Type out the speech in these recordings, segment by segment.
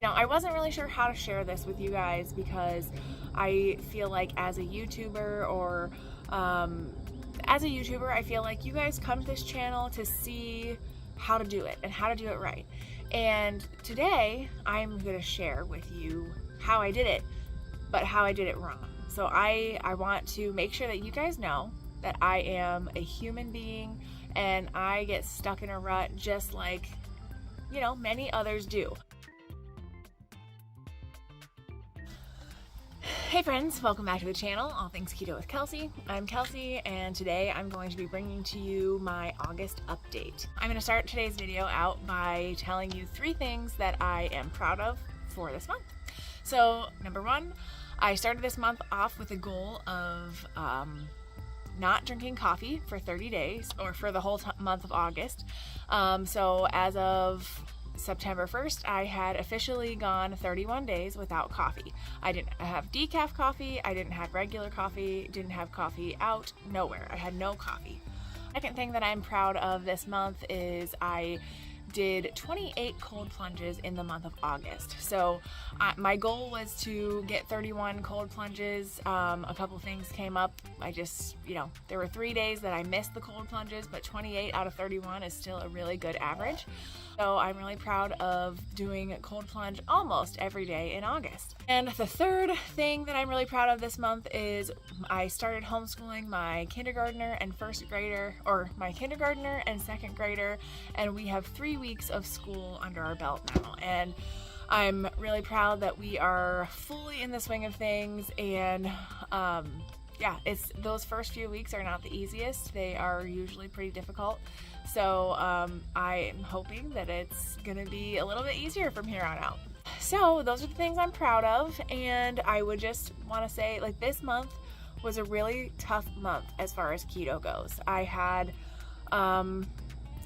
Now, I wasn't really sure how to share this with you guys because I feel like as a YouTuber I feel like you guys come to this channel to see how to do it and how to do it right. And today I'm going to share with you how I did it, but how I did it wrong. So I want to make sure that you guys know that I am a human being and I get stuck in a rut just like, many others do. Hey friends, welcome back to the channel, All Things Keto with Kelsey. I'm Kelsey and today I'm going to be bringing to you my August update. I'm going to start today's video out by telling you 3 things that I am proud of for this month. So number 1, I started this month off with a goal of not drinking coffee for 30 days or for the whole month of August. So as of September 1st, I had officially gone 31 days without coffee. I didn't have decaf coffee, I didn't have regular coffee, didn't have coffee out, nowhere. I had no coffee. Second thing that I'm proud of this month is I did 28 cold plunges in the month of August. So my goal was to get 31 cold plunges. A couple things came up. There were 3 days that I missed the cold plunges, but 28 out of 31 is still a really good average. So I'm really proud of doing cold plunge almost every day in August. And the third thing that I'm really proud of this month is I started homeschooling my kindergartner and second grader, and we have 3 weeks of school under our belt now. And I'm really proud that we are fully in the swing of things, and it's those first few weeks are not the easiest. They are usually pretty difficult. So I'm hoping that it's gonna be a little bit easier from here on out. So those are the things I'm proud of, and I would just want to say, this month was a really tough month as far as keto goes. I had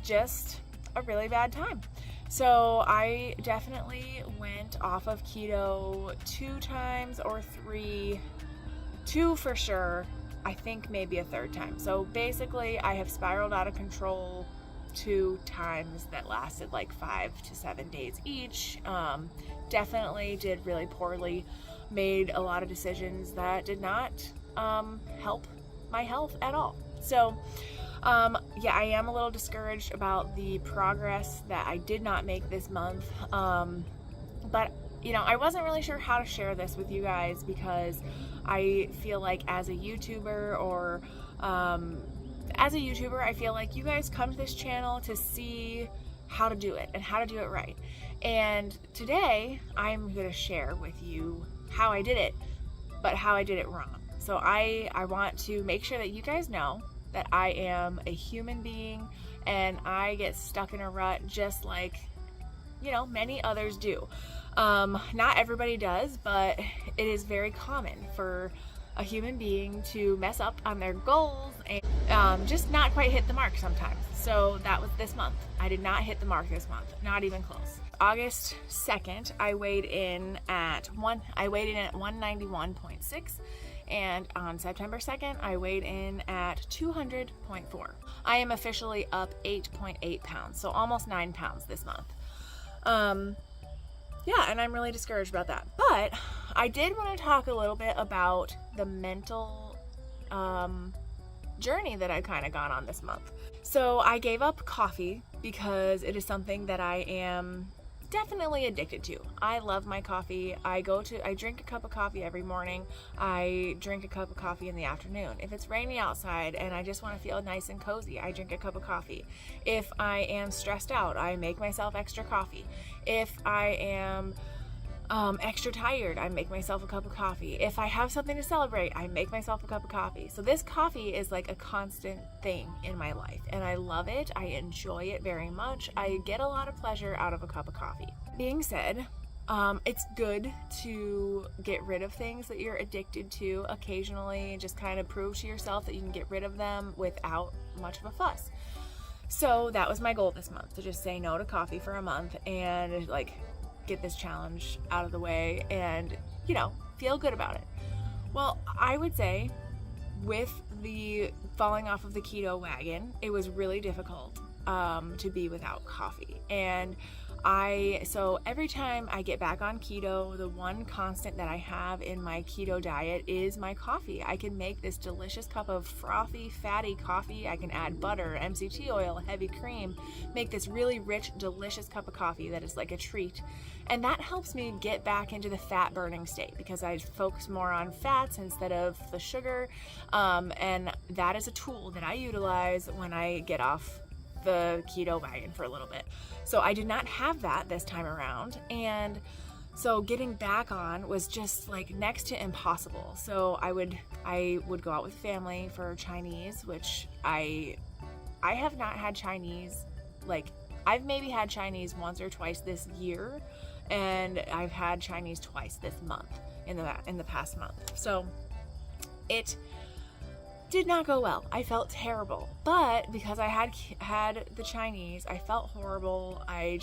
just a really bad time. So I definitely went off of keto 2 times or 3, 2 for sure, I think maybe a 3rd time. So basically I have spiraled out of control 2 times that lasted 5 to 7 days each. Definitely did really poorly, made a lot of decisions that did not help my health at all. So I am a little discouraged about the progress that I did not make this month. But I wasn't really sure how to share this with you guys because I feel like as a YouTuber I feel like you guys come to this channel to see how to do it and how to do it right. And today I'm going to share with you how I did it, but how I did it wrong. So I want to make sure that you guys know that I am a human being and I get stuck in a rut just like, many others do. Not everybody does, but it is very common for a human being to mess up on their goals and just not quite hit the mark sometimes. So that was this month. I did not hit the mark this month, not even close. August 2nd, I weighed in at 191.6. And on September 2nd, I weighed in at 200.4. I am officially up 8.8 pounds, so almost 9 pounds this month. And I'm really discouraged about that. But I did want to talk a little bit about the mental journey that I kind of gone on this month. So I gave up coffee because it is something that I am definitely addicted to. I love my coffee. I drink a cup of coffee every morning. I drink a cup of coffee in the afternoon. If it's rainy outside and I just want to feel nice and cozy, I drink a cup of coffee. If I am stressed out, I make myself extra coffee. If I am extra tired, I make myself a cup of coffee. If I have something to celebrate, I make myself a cup of coffee. So this coffee is like a constant thing in my life, and I love it. I enjoy it very much. I get a lot of pleasure out of a cup of coffee. Being said, it's good to get rid of things that you're addicted to occasionally and just kind of prove to yourself that you can get rid of them without much of a fuss. So that was my goal this month, to just say no to coffee for a month and get this challenge out of the way and, feel good about it. Well, I would say with the falling off of the keto wagon, it was really difficult to be without coffee. And So every time I get back on keto, the one constant that I have in my keto diet is my coffee. I can make this delicious cup of frothy, fatty coffee. I can add butter, MCT oil, heavy cream, make this really rich, delicious cup of coffee that is like a treat. And that helps me get back into the fat burning state because I focus more on fats instead of the sugar. And that is a tool that I utilize when I get off the keto wagon for a little bit. So I did not have that this time around, and so getting back on was just like next to impossible. So I would go out with family for Chinese, which I have not had Chinese, like I've maybe had Chinese once or twice this year, and I've had Chinese twice this month in the past month. So it did not go well. I felt terrible, but because I had the Chinese, I felt horrible. I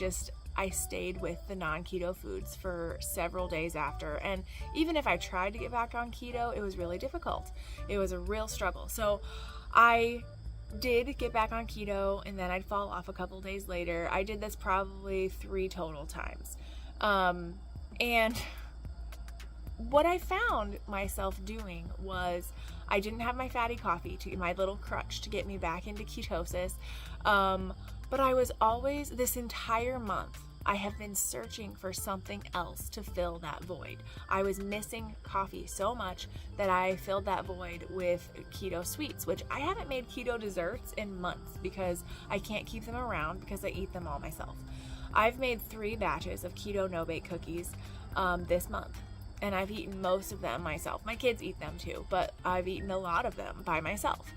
stayed with the non-keto foods for several days after, and even if I tried to get back on keto, it was really difficult. It was a real struggle. So I did get back on keto, and then I'd fall off a couple days later. I did this probably 3 total times, and what I found myself doing was I didn't have my fatty coffee, to my little crutch to get me back into ketosis. But I was always, this entire month, I have been searching for something else to fill that void. I was missing coffee so much that I filled that void with keto sweets, which I haven't made keto desserts in months because I can't keep them around because I eat them all myself. I've made 3 batches of keto no-bake cookies this month, and I've eaten most of them myself. My kids eat them too, but I've eaten a lot of them by myself.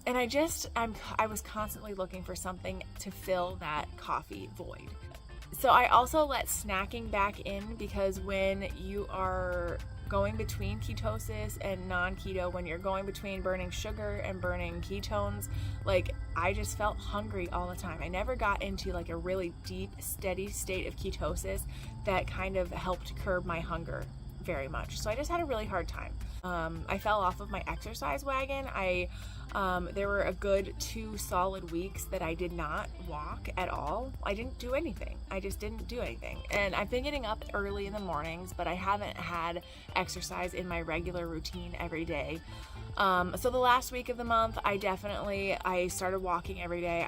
And I was constantly looking for something to fill that coffee void. So I also let snacking back in, because when you are going between ketosis and non-keto, when you're going between burning sugar and burning ketones, like I just felt hungry all the time. I never got into like a really deep, steady state of ketosis that kind of helped curb my hunger very much. So I just had a really hard time. I fell off of my exercise wagon. There were a good 2 solid weeks that I did not walk at all. I didn't do anything. I just didn't do anything. And I've been getting up early in the mornings, but I haven't had exercise in my regular routine every day. So the last week of the month, I started walking every day.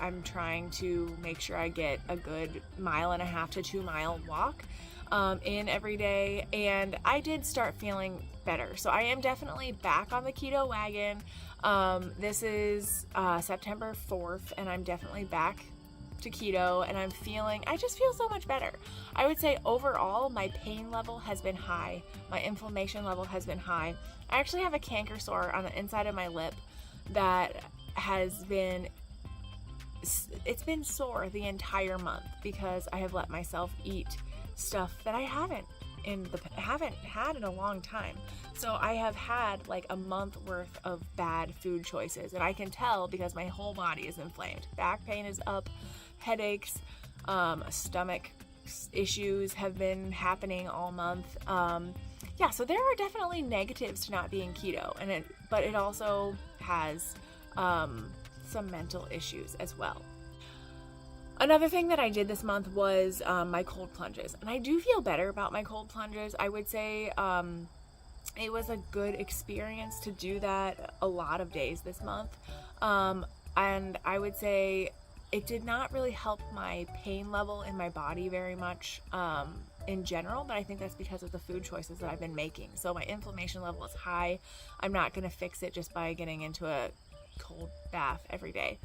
I'm trying to make sure I get a good 1.5 to 2 mile walk in every day, and I did start feeling better. So I am definitely back on the keto wagon. This is September 4th, and I'm definitely back to keto, and I just feel so much better. I would say overall my pain level has been high, my inflammation level has been high. I actually have a canker sore on the inside of my lip that it's been sore the entire month because I have let myself eat stuff that I haven't had in a long time. So I have had like a month worth of bad food choices, and I can tell because my whole body is inflamed. Back pain is up, headaches, stomach issues have been happening all month. So there are definitely negatives to not being keto, but it also has some mental issues as well. Another thing that I did this month was my cold plunges, and I do feel better about my cold plunges. I would say it was a good experience to do that a lot of days this month, and I would say it did not really help my pain level in my body very much in general, but I think that's because of the food choices that I've been making. So my inflammation level is high. I'm not going to fix it just by getting into a cold bath every day.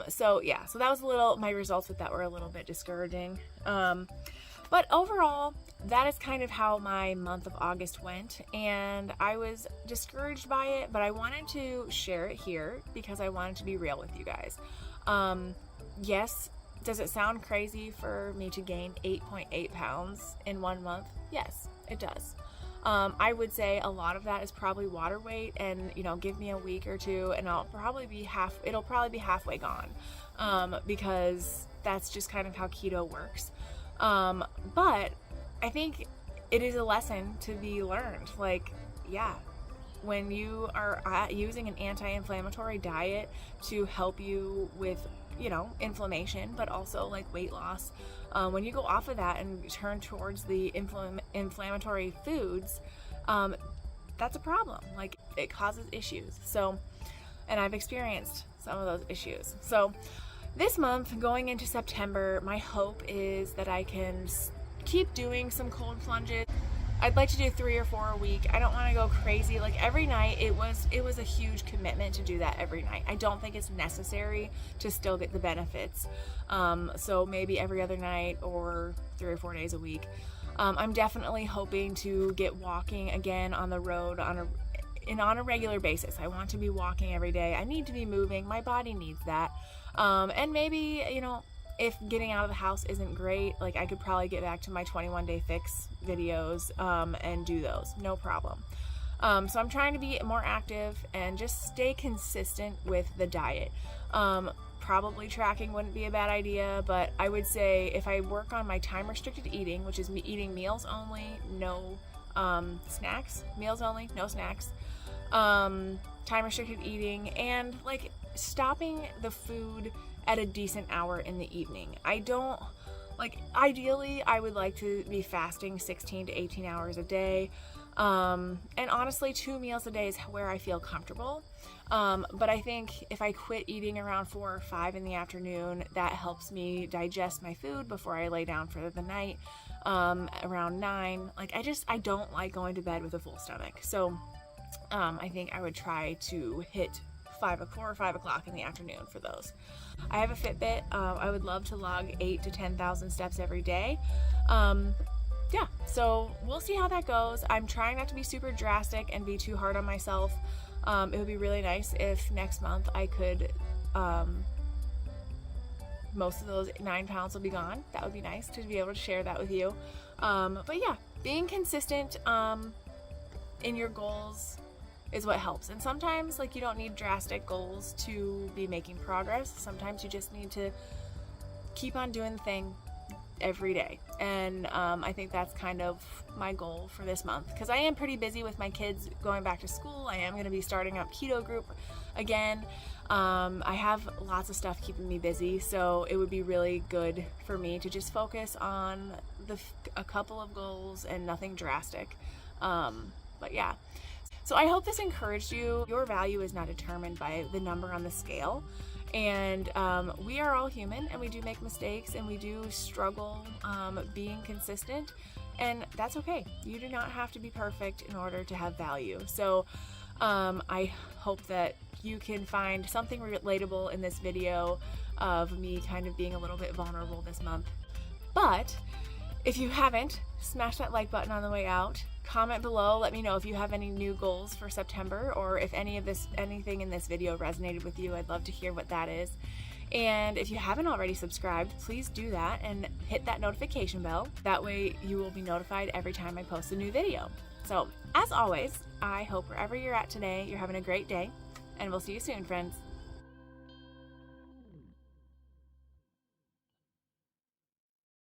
So that was my results with that were a little bit discouraging. But overall, that is kind of how my month of August went, and I was discouraged by it, but I wanted to share it here because I wanted to be real with you guys. Yes, does it sound crazy for me to gain 8.8 pounds in 1 month? Yes, it does. I would say a lot of that is probably water weight, and give me a week or two and it'll probably be halfway gone, because that's just kind of how keto works. But I think it is a lesson to be learned. When you are using an anti-inflammatory diet to help you with you know, inflammation, but also like weight loss. When you go off of that and turn towards the inflammatory foods, that's a problem. Like, it causes issues. So, and I've experienced some of those issues. So this month, going into September, my hope is that I can keep doing some cold plunges. I'd like to do 3 or 4 a week. I don't want to go crazy. Like, every night, it was a huge commitment to do that every night. I don't think it's necessary to still get the benefits. So maybe every other night or 3 or 4 days a week. I'm definitely hoping to get walking again on the road on a regular basis. I want to be walking every day. I need to be moving. My body needs that. And maybe, you know, if getting out of the house isn't great, like, I could probably get back to my 21-day fix videos and do those, no problem. So I'm trying to be more active and just stay consistent with the diet. Probably tracking wouldn't be a bad idea, but I would say if I work on my time restricted eating, which is me eating meals only, no snacks, meals only, no snacks, time restricted eating, and like stopping the food at a decent hour in the evening. I don't, like, ideally I would like to be fasting 16 to 18 hours a day. And honestly, 2 meals a day is where I feel comfortable. But I think if I quit eating around 4 or 5 in the afternoon, that helps me digest my food before I lay down for the night, around 9. Like, I don't like going to bed with a full stomach. So, I think I would try to hit 4 or 5 o'clock in the afternoon for those. I have a Fitbit. I would love to log 8 to 10,000 steps every day. Yeah, so we'll see how that goes. I'm trying not to be super drastic and be too hard on myself. It would be really nice if next month I could, most of those 9 pounds will be gone. That would be nice to be able to share that with you. But yeah, being consistent in your goals is what helps. And sometimes, like, you don't need drastic goals to be making progress. Sometimes you just need to keep on doing the thing every day. And I think that's kind of my goal for this month, because I am pretty busy with my kids going back to school. I am going to be starting up keto group again. I have lots of stuff keeping me busy, so it would be really good for me to just focus on a couple of goals and nothing drastic. But yeah, so I hope this encouraged you. Your value is not determined by the number on the scale. And we are all human, and we do make mistakes, and we do struggle being consistent, and that's okay. You do not have to be perfect in order to have value. So I hope that you can find something relatable in this video of me kind of being a little bit vulnerable this month. But if you haven't, smash that like button on the way out. Comment below, let me know if you have any new goals for September, or if anything in this video resonated with you. I'd love to hear what that is. And if you haven't already subscribed, please do that and hit that notification bell. That way you will be notified every time I post a new video. So as always, I hope wherever you're at today, you're having a great day, and we'll see you soon, friends.